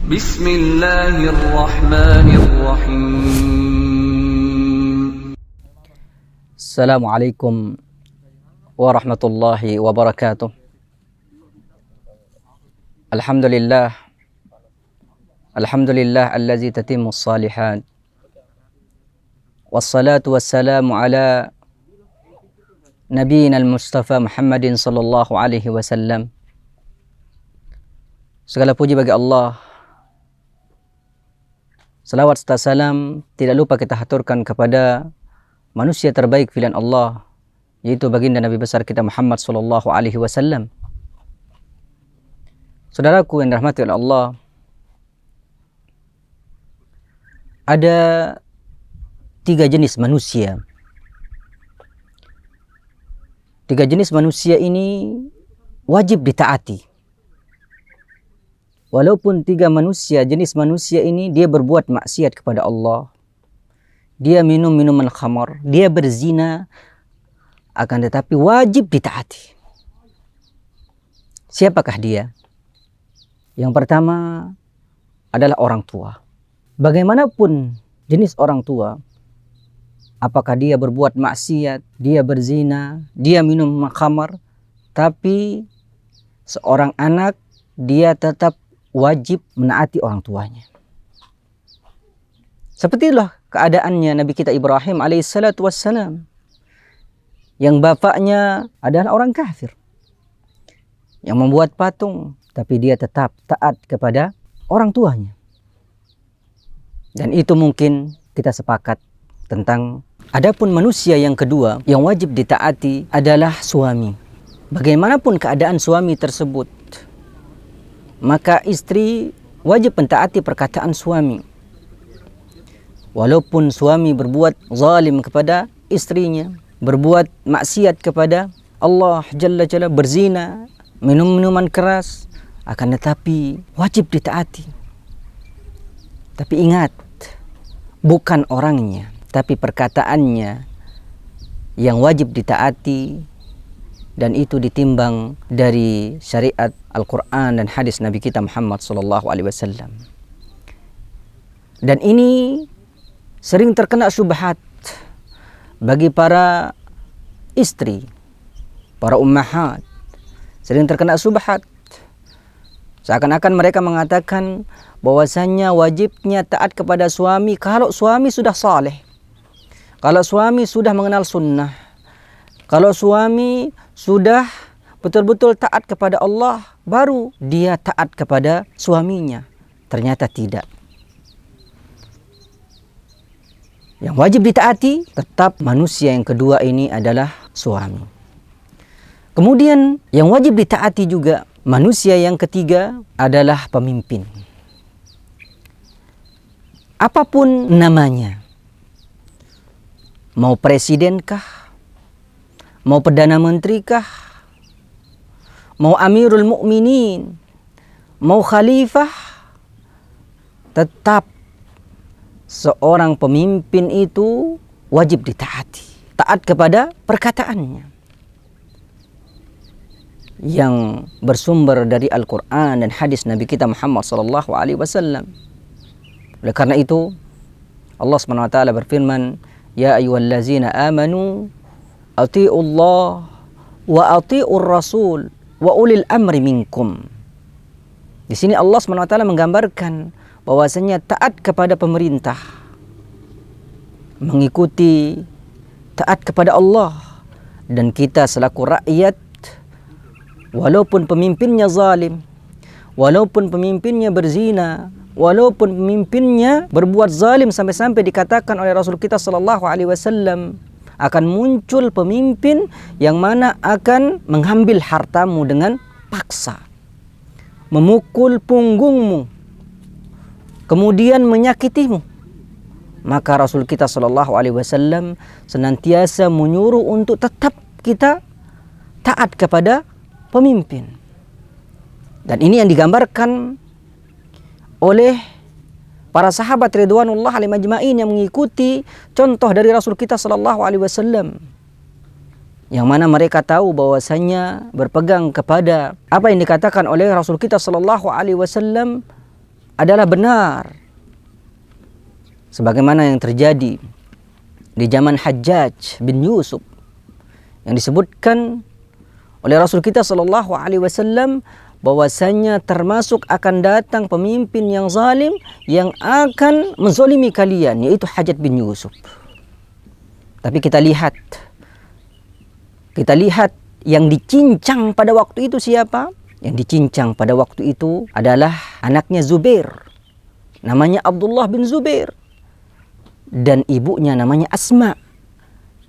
Bismillahirrahmanirrahim. Assalamualaikum warahmatullahi wabarakatuh. Alhamdulillah allazi tatimmu salihat. Wassalatu wassalamu ala nabiyina al-mustafa Muhammadin sallallahu alaihi wasallam. Segala puji bagi Allah. Salawat serta salam tidak lupa kita haturkan kepada manusia terbaik pilihan Allah, yaitu baginda Nabi besar kita Muhammad sallallahu alaihi wasallam. Saudaraku yang dirahmati oleh Allah, ada 3 jenis manusia. 3 jenis manusia ini wajib ditaati. Walaupun 3 jenis manusia ini dia berbuat maksiat kepada Allah, dia minum minuman khamar, dia berzina, akan tetapi wajib ditaati. Siapakah dia? Yang pertama adalah orang tua. Bagaimanapun jenis orang tua, apakah dia berbuat maksiat, dia berzina, dia minum khamar, tapi seorang anak dia tetap wajib menaati orang tuanya. Seperti itulah keadaannya Nabi kita Ibrahim alaihissalatu wassalam, yang bapaknya adalah orang kafir, yang membuat patung, tapi dia tetap taat kepada orang tuanya. Dan itu mungkin kita sepakat tentang. Adapun manusia yang kedua yang wajib ditaati adalah suami. Bagaimanapun keadaan suami tersebut, maka istri wajib mentaati perkataan suami. Walaupun suami berbuat zalim kepada istrinya, berbuat maksiat kepada Allah Jalla Jalla, berzina, minum minuman keras, akan tetapi wajib ditaati. Tapi ingat, bukan orangnya, tapi perkataannya yang wajib ditaati, dan itu ditimbang dari syariat Al-Quran dan hadis Nabi kita Muhammad sallallahu alaihi wasallam. Dan ini sering terkena syubhat bagi para istri, para ummahat. Sering terkena syubhat. Seakan-akan mereka mengatakan bahwasannya wajibnya taat kepada suami kalau suami sudah saleh, kalau suami sudah mengenal sunnah, kalau suami sudah betul-betul taat kepada Allah, baru dia taat kepada suaminya. Ternyata tidak. Yang wajib ditaati tetap manusia yang kedua ini adalah suami. Kemudian yang wajib ditaati juga manusia yang ketiga adalah pemimpin. Apapun namanya, mau presidenkah, mau perdana menteri kah, mau amirul mukminin, mau khalifah, tetap seorang pemimpin itu wajib ditaati. Taat kepada perkataannya yang bersumber dari Al-Quran dan hadis Nabi kita Muhammad sallallahu alaihi wasallam. Oleh karena itu Allah SWT berfirman, ya ayyuhallazina amanu ati'ullah wa ati'ur rasul wa ulil amri minkum. Di sini Allah SWT menggambarkan bahwasanya taat kepada pemerintah, mengikuti, taat kepada Allah, dan kita selaku rakyat, walaupun pemimpinnya zalim, walaupun pemimpinnya berzina, walaupun pemimpinnya berbuat zalim sampai-sampai dikatakan oleh Rasul kita sallallahu alaihi wasallam, akan muncul pemimpin yang mana akan mengambil hartamu dengan paksa, memukul punggungmu, kemudian menyakitimu. Maka Rasul kita sallallahu alaihi wasallam senantiasa menyuruh untuk tetap kita taat kepada pemimpin. Dan ini yang digambarkan oleh para sahabat ridwanullah alaihim ajmain yang mengikuti contoh dari Rasul kita sallallahu alaihi wasallam, yang mana mereka tahu bahwasanya berpegang kepada apa yang dikatakan oleh Rasul kita sallallahu alaihi wasallam adalah benar, sebagaimana yang terjadi di zaman Hajjaj bin Yusuf yang disebutkan oleh Rasul kita sallallahu alaihi wasallam bahwasanya termasuk akan datang pemimpin yang zalim yang akan menzalimi kalian, yaitu Hajjaj bin Yusuf. Tapi kita lihat yang dicincang pada waktu itu siapa? Yang dicincang pada waktu itu adalah anaknya Zubair, namanya Abdullah bin Zubair, dan ibunya namanya Asma.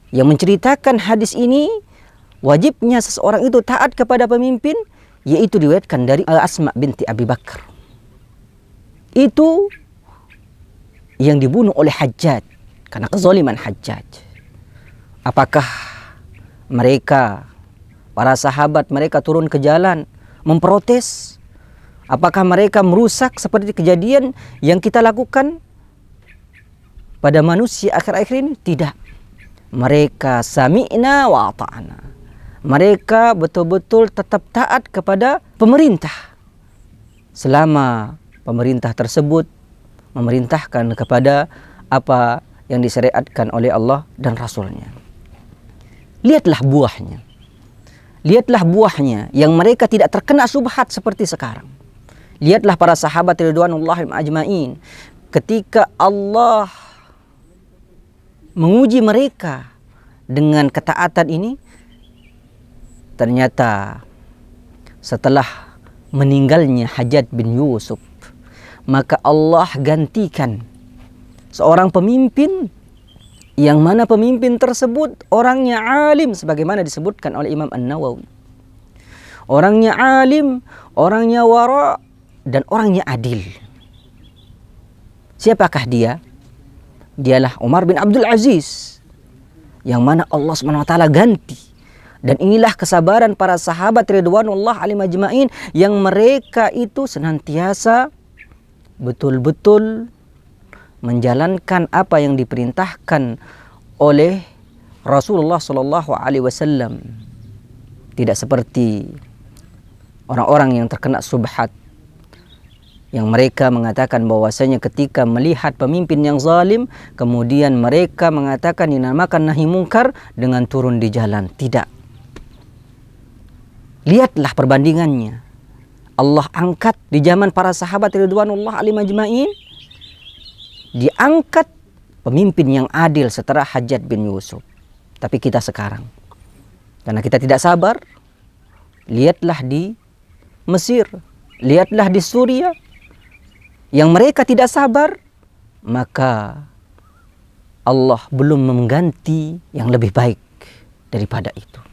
Yang menceritakan hadis ini, wajibnya seseorang itu taat kepada pemimpin, yaitu diriwayatkan dari Asma binti Abi Bakar. Itu yang dibunuh oleh Hajjaj karena kezaliman Hajjaj. Apakah mereka, para sahabat mereka turun ke jalan memprotes? Apakah mereka merusak seperti kejadian yang kita lakukan pada manusia akhir-akhir ini? Tidak. Mereka sami'na wa ata'na. Mereka betul-betul tetap taat kepada pemerintah selama pemerintah tersebut memerintahkan kepada apa yang disyariatkan oleh Allah dan Rasulnya. Lihatlah buahnya. Lihatlah buahnya yang mereka tidak terkena subhat seperti sekarang. Lihatlah para sahabat ridwanullahi ajmain ketika Allah menguji mereka dengan ketaatan ini, ternyata setelah meninggalnya Hajjaj bin Yusuf, maka Allah gantikan seorang pemimpin yang mana pemimpin tersebut orangnya alim sebagaimana disebutkan oleh Imam An-Nawawi. Orangnya alim, orangnya wara, dan orangnya adil. Siapakah dia? Dialah Umar bin Abdul Aziz, yang mana Allah SWT ganti. Dan inilah kesabaran para sahabat ridwanullah alaihim ajmain yang mereka itu senantiasa betul-betul menjalankan apa yang diperintahkan oleh Rasulullah sallallahu alaihi wasallam. Tidak seperti orang-orang yang terkena subhat, yang mereka mengatakan bahwasanya ketika melihat pemimpin yang zalim, kemudian mereka mengatakan dinamakan nahi mungkar dengan turun di jalan. Tidak. Lihatlah perbandingannya. Allah angkat di zaman para sahabat ridwanullah alaihim ajmain, diangkat pemimpin yang adil setelah Hajjaj bin Yusuf. Tapi kita sekarang, karena kita tidak sabar, lihatlah di Mesir, lihatlah di Suriah, yang mereka tidak sabar, maka Allah belum mengganti yang lebih baik daripada itu.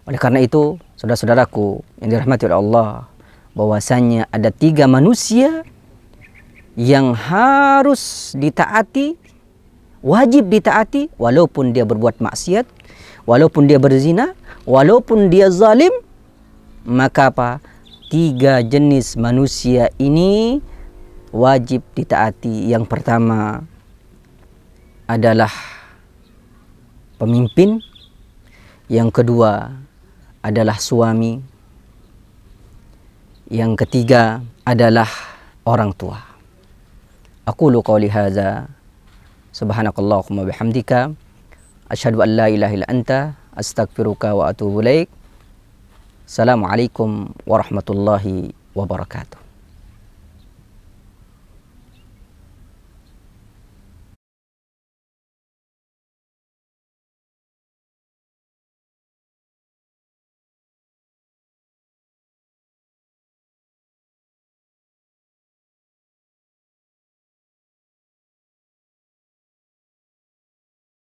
Oleh karena itu, saudara-saudaraku yang dirahmati oleh Allah, bahwasanya ada 3 manusia yang harus ditaati, wajib ditaati, walaupun dia berbuat maksiat, walaupun dia berzina, walaupun dia zalim. Maka apa? 3 jenis manusia ini wajib ditaati. Yang pertama adalah pemimpin, yang kedua adalah suami, yang ketiga adalah orang tua. Aqulu qawli hadza, subhanakallahumma bihamdika, asyhadu an la ilaha illa anta, astaghfiruka wa atubu ilaik. Assalamualaikum warahmatullahi wabarakatuh.